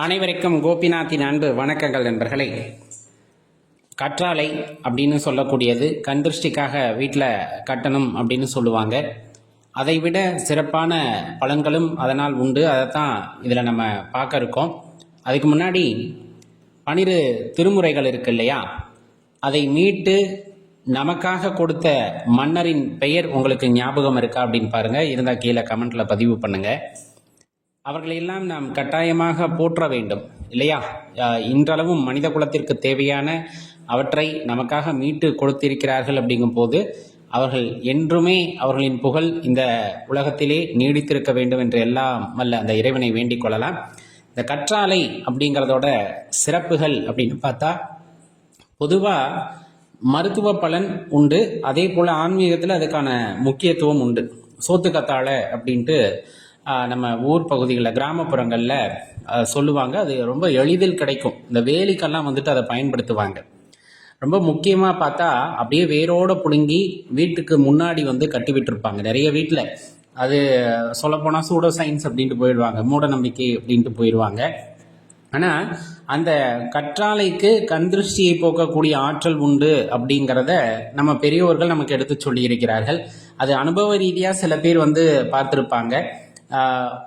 அனைவருக்கும் கோபிநாத்தின் அன்பு வணக்கங்கள் நண்பர்களே. கற்றாழை அப்படின்னு சொல்லக்கூடியது கண்திருஷ்டிக்காக வீட்டில் கட்டணும் அப்படின்னு சொல்லுவாங்க. அதை விட சிறப்பான பலன்களும் அதனால் உண்டு. அதைத்தான் இதில் நம்ம பார்க்க இருக்கோம். அதுக்கு முன்னாடி 12 திருமுறைகள் இருக்கு இல்லையா, அதை மீட்டு நமக்காக கொடுத்த மன்னரின் பெயர் உங்களுக்கு ஞாபகம் இருக்கா அப்படின்னு பாருங்கள். இருந்தால் கீழே கமெண்ட்டில் பதிவு பண்ணுங்கள். அவர்களையெல்லாம் நாம் கட்டாயமாக போற்ற வேண்டும் இல்லையா? இன்றளவும் மனித குலத்திற்கு தேவையான அவற்றை நமக்காக மீட்டு கொடுத்திருக்கிறார்கள். அப்படிங்கும் போது அவர்கள் என்றுமே அவர்களின் புகழ் இந்த உலகத்திலே நீடித்திருக்க வேண்டும் என்று எல்லாம் வல்ல அந்த இறைவனை வேண்டிக் கொள்ளலாம். இந்த கற்றாழை அப்படிங்கிறதோட சிறப்புகள் அப்படின்னு பார்த்தா, பொதுவாக மருத்துவ பலன் உண்டு, அதே போல் ஆன்மீகத்தில் அதுக்கான முக்கியத்துவம் உண்டு. சோத்து கத்தாழை அப்படின்ட்டு நம்ம ஊர் பகுதிகளில் கிராமப்புறங்களில் சொல்லுவாங்க. அது ரொம்ப எளிதில் கிடைக்கும். இந்த வேலிக்கெல்லாம் வந்துட்டு அதை பயன்படுத்துவாங்க. ரொம்ப முக்கியமாக பார்த்தா அப்படியே வேரோடு பிடுங்கி வீட்டுக்கு முன்னாடி வந்து கட்டி விட்டுருப்பாங்க நிறைய வீட்டில். அது சொல்லப்போனால் சூடோ சயின்ஸ் அப்படின்ட்டு போயிடுவாங்க, மூட நம்பிக்கை அப்படின்ட்டு போயிடுவாங்க. ஆனால் அந்த கற்றாழைக்கு கண்திருஷ்டியை போக்கக்கூடிய ஆற்றல் உண்டு அப்படிங்கிறத நம்ம பெரியோர்கள் நமக்கு எடுத்து சொல்லியிருக்கிறார்கள். அது அனுபவ ரீதியாக சில பேர் வந்து பார்த்துருப்பாங்க.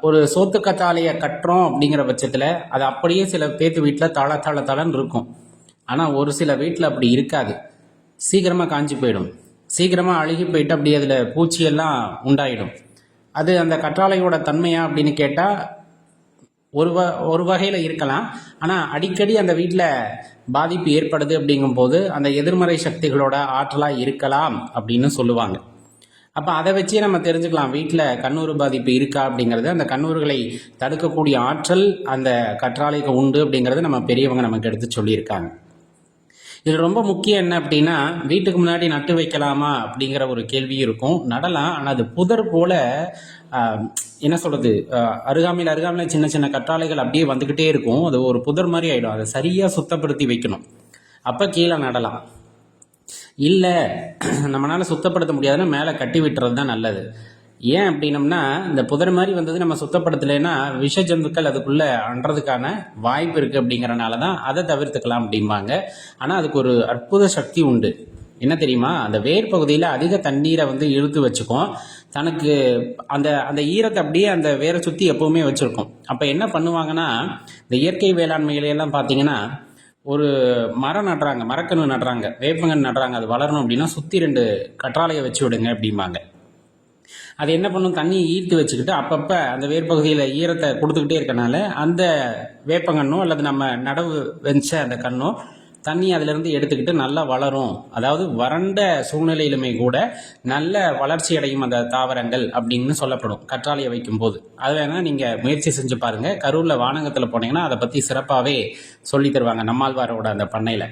ஒரு சோத்து கற்றாழையை கட்டுறோம் அப்படிங்கிற பட்சத்தில் அது அப்படியே சில பேர்த்து வீட்டில் தளன்னு இருக்கும். ஆனால் ஒரு சில வீட்டில் அப்படி இருக்காது. சீக்கிரமாக காஞ்சி போயிடும், சீக்கிரமாக அழுகி போயிட்டு அப்படி அதில் பூச்சியெல்லாம் உண்டாயிடும். அது அந்த கற்றாழையோட தன்மையா அப்படின்னு கேட்டால் ஒரு வகையில் இருக்கலாம். ஆனால் அடிக்கடி அந்த வீட்டில் பாதிப்பு ஏற்படுது அப்படிங்கும்போது அந்த எதிர்மறை சக்திகளோட ஆற்றலாக இருக்கலாம் அப்படின்னு சொல்லுவாங்க. அப்போ அதை வச்சே நம்ம தெரிஞ்சுக்கலாம் வீட்டில் கண்ணூறு பாதிப்பு இருக்கா அப்படிங்கிறது. அந்த கண்ணூறுகளை தடுக்கக்கூடிய ஆற்றல் அந்த கற்றாழைக்கு உண்டு அப்படிங்கிறது நம்ம பெரியவங்க நமக்கு எடுத்து சொல்லியிருக்காங்க. இது ரொம்ப முக்கியம் என்ன அப்படின்னா, வீட்டுக்கு முன்னாடி நட்டு வைக்கலாமா அப்படிங்கிற ஒரு கேள்வி இருக்கும். நடலாம், ஆனால் அது புதர் போல என்ன சொல்கிறது, அருகாமையில் சின்ன சின்ன கற்றாழைகள் அப்படியே வந்துக்கிட்டே இருக்கும். அது ஒரு புதர் மாதிரி ஆகிடும். அதை சரியாக சுத்தப்படுத்தி வைக்கணும், அப்போ கீழே நடலாம். இல்லை நம்மளால் சுத்தப்படுத்த முடியாதுன்னா மேலே கட்டி விட்டுறது தான் நல்லது. ஏன் அப்படின்னம்னா, இந்த புதர் மாதிரி வந்தது நம்ம சுத்தப்படுத்தலைன்னா விஷ ஜந்துக்கள் அதுக்குள்ளே அன்றதுக்கான வாய்ப்பு இருக்குது. அப்படிங்கிறனால தான் அதை தவிர்த்துக்கலாம் அப்படிம்பாங்க. ஆனால் அதுக்கு ஒரு அற்புத சக்தி உண்டு. என்ன தெரியுமா? அந்த வேர் பகுதியில் அதிக தண்ணீரை வந்து இழுத்து வச்சுக்கும். தனக்கு அந்த அந்த ஈரத்தை அப்படியே அந்த வேரை சுற்றி எப்போவுமே வச்சுருக்கும். அப்போ என்ன பண்ணுவாங்கன்னா, இந்த இயற்கை வேளாண்மையிலையெல்லாம் பார்த்தீங்கன்னா, ஒரு மரம் நடுறாங்க, மரக்கன்று நடுறாங்க, வேப்பங்கன்று நடுறாங்க, அது வளரணும் அப்படின்னா சுற்றி 2 கற்றாழையை வச்சு விடுங்க அப்படிம்பாங்க. அது என்ன பண்ணும், தண்ணி ஈர்த்து வச்சுக்கிட்டு அப்பப்போ அந்த வேர்பகுதியில் ஈரத்தை கொடுத்துக்கிட்டே இருக்கனால அந்த வேப்பங்கன்னோ அல்லது நம்ம நடவு வச்ச அந்த கண்ணோ தண்ணி அதிலிருந்து எடுத்துக்கிட்டு நல்லா வளரும். அதாவது வறண்ட சூழ்நிலையிலுமே கூட நல்ல வளர்ச்சி அடையும் அந்த தாவரங்கள் அப்படின்னு சொல்லப்படும் கற்றாழையை வைக்கும்போது. அது வேணால் நீங்கள் முயற்சி செஞ்சு பாருங்கள். கரூரில் வானகத்தில் போனீங்கன்னா அதை பற்றி சிறப்பாகவே சொல்லி தருவாங்க, நம்மாழ்வாரோட அந்த பண்ணையில்.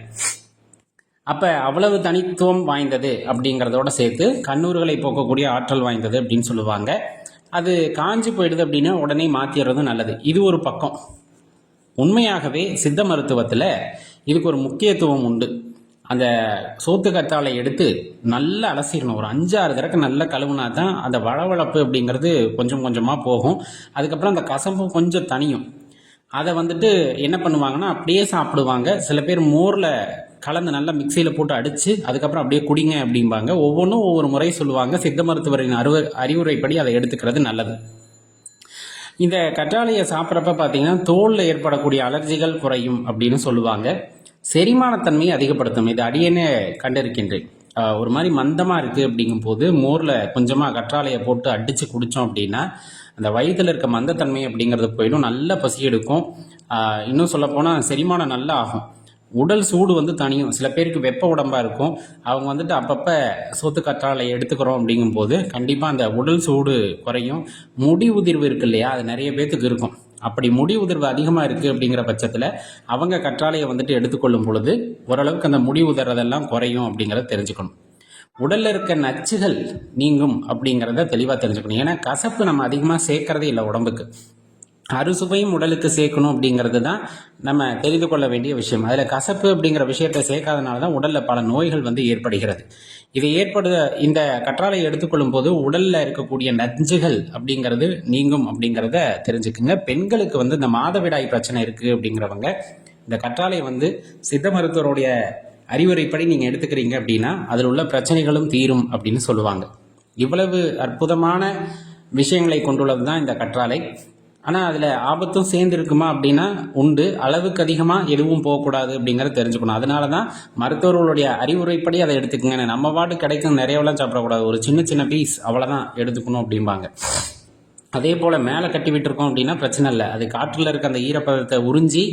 அப்போ அவ்வளவு தனித்துவம் வாய்ந்தது அப்படிங்கிறதோட சேர்த்து கண்ணூறுகளை போக்கக்கூடிய ஆற்றல் வாய்ந்தது அப்படின்னு சொல்லுவாங்க. அது காஞ்சி போயிடுது அப்படின்னா உடனே மாற்றிடுறதும் நல்லது. இது ஒரு பக்கம். உண்மையாகவே சித்த மருத்துவத்தில் இதுக்கு ஒரு முக்கியத்துவம் உண்டு. அந்த சோத்து கற்றாழை எடுத்து நல்லா அலசிடணும். ஒரு 5-6 தடவை நல்லா கழுவுனா தான் அந்த வளவளப்பு அப்படிங்கிறது கொஞ்சம் கொஞ்சமாக போகும். அதுக்கப்புறம் அந்த கசப்பு கொஞ்சம் தனியும். அதை வந்துட்டு என்ன பண்ணுவாங்கன்னா அப்படியே சாப்பிடுவாங்க. சில பேர் மோரில் கலந்து நல்லா மிக்சியில் போட்டு அடித்து அதுக்கப்புறம் அப்படியே குடிங்க அப்படிம்பாங்க. ஒவ்வொன்றும் ஒவ்வொரு முறை சொல்லுவாங்க. சித்த மருத்துவரின் அறிவுரைப்படி அதை எடுத்துக்கிறது நல்லது. இந்த கற்றாழையை சாப்பிட்றப்ப பார்த்தீங்கன்னா தோலில் ஏற்படக்கூடிய அலர்ஜிகள் குறையும் அப்படின்னு சொல்லுவாங்க. செரிமானத்தன்மையை அதிகப்படுத்தும். இது அடியேனே கண்டிருக்கின்றேன். ஒரு மாதிரி மந்தமாக இருக்குது அப்படிங்கும்போது மோரில் கொஞ்சமாக கற்றாழையை போட்டு அடித்து குடித்தோம் அப்படின்னா அந்த வயிற்றில் இருக்க மந்தத்தன்மை அப்படிங்கிறது போயிடும், நல்ல பசி எடுக்கும். இன்னும் சொல்லப்போனால் செரிமானம் நல்லா ஆகும். உடல் சூடு வந்து தனியும். சில பேருக்கு வெப்ப உடம்பாக இருக்கும், அவங்க வந்துட்டு அப்பப்போ சோத்து கற்றாழை எடுத்துக்கிறோம் அப்படிங்கும்போது கண்டிப்பாக அந்த உடல் சூடு குறையும். முடி உதிர்வு இருக்கு இல்லையா, அது நிறைய பேர்த்துக்கு இருக்கும். அப்படி முடி உதிர்வு அதிகமாக இருக்குது அப்படிங்கிற பட்சத்தில் அவங்க கற்றாழையை வந்துட்டு எடுத்துக்கொள்ளும் பொழுது ஓரளவுக்கு அந்த முடி உதிர்றதெல்லாம் குறையும் அப்படிங்கிறத தெரிஞ்சுக்கணும். உடலில் இருக்க நச்சுகள் நீங்கும் அப்படிங்கிறத தெளிவாக தெரிஞ்சுக்கணும். ஏன்னா கசப்பு நம்ம அதிகமாக சேர்க்கறதே இல்லை உடம்புக்கு. அறுசுவையும் உடலுக்கு சேர்க்கணும் அப்படிங்கிறது தான் நம்ம தெரிந்து கொள்ள வேண்டிய விஷயம். அதில் கசப்பு அப்படிங்கிற விஷயத்தை சேர்க்காதனால தான் உடலில் பல நோய்கள் வந்து ஏற்படுகிறது. இது இந்த கற்றாழை எடுத்துக்கொள்ளும் போது உடலில் இருக்கக்கூடிய நஞ்சுகள் அப்படிங்கிறது நீங்கும் அப்படிங்கிறத தெரிஞ்சுக்குங்க. பெண்களுக்கு வந்து இந்த மாதவிடாய் பிரச்சனை இருக்குது அப்படிங்கிறவங்க இந்த கற்றாழை வந்து சித்த மருத்துவருடைய அறிவுரைப்படி நீங்கள் எடுத்துக்கிறீங்க அப்படின்னா அதில் உள்ள பிரச்சனைகளும் தீரும் அப்படின்னு சொல்லுவாங்க. இவ்வளவு அற்புதமான விஷயங்களை கொண்டுள்ளது தான் இந்த கற்றாழை. ஆனால் அதில் ஆபத்தும் சேர்ந்து இருக்குமா அப்படின்னா உண்டு. அளவுக்கு அதிகமாக எதுவும் போகக்கூடாது அப்படிங்கிறத தெரிஞ்சுக்கணும். அதனால தான் மருத்துவர்களுடைய அறிவுரைப்படி அதை எடுத்துக்கங்க. நம்ம பாட்டு கிடைக்கும் நிறையவெல்லாம் சாப்பிடக்கூடாது, ஒரு சின்ன சின்ன பீஸ் அவ்வளோதான் எடுத்துக்கணும் அப்படிம்பாங்க. அதே போல் மேலே கட்டி விட்டுருக்கோம் அப்படின்னா பிரச்சனை இல்லை. அது காற்றில் இருக்க அந்த ஈரப்பதத்தை உறிஞ்சி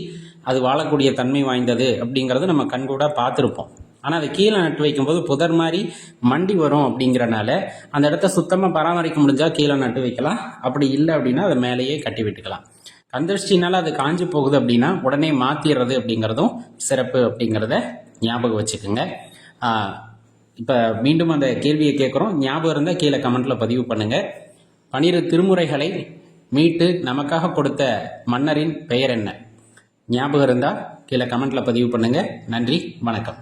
அது வாழக்கூடிய தன்மை வாய்ந்தது அப்படிங்கிறது நம்ம கண்கூட பார்த்துருப்போம். ஆனால் அதை கீழே நட்டு வைக்கும்போது புதர் மாதிரி மண்டி வரும் அப்படிங்கிறனால அந்த இடத்த சுத்தமாக பராமரிக்க முடிஞ்சால் கீழே நட்டு வைக்கலாம். அப்படி இல்லை அப்படின்னா அதை மேலேயே கட்டி விட்டுக்கலாம். கந்திருஷ்டினால் அது காஞ்சி போகுது அப்படின்னா உடனே மாற்றிடுறது அப்படிங்கிறதும் சிறப்பு அப்படிங்கிறத ஞாபகம் வச்சுக்கோங்க. இப்போ மீண்டும் அந்த கேள்வியை கேட்குறோம். ஞாபகம் இருந்தால் கீழே கமெண்ட்டில் பதிவு பண்ணுங்கள். 12 திருமுறைகளை மீட்டு நமக்காக கொடுத்த மன்னரின் பெயர் என்ன? ஞாபகம் இருந்தால் கீழே கமெண்ட்டில் பதிவு பண்ணுங்கள். நன்றி, வணக்கம்.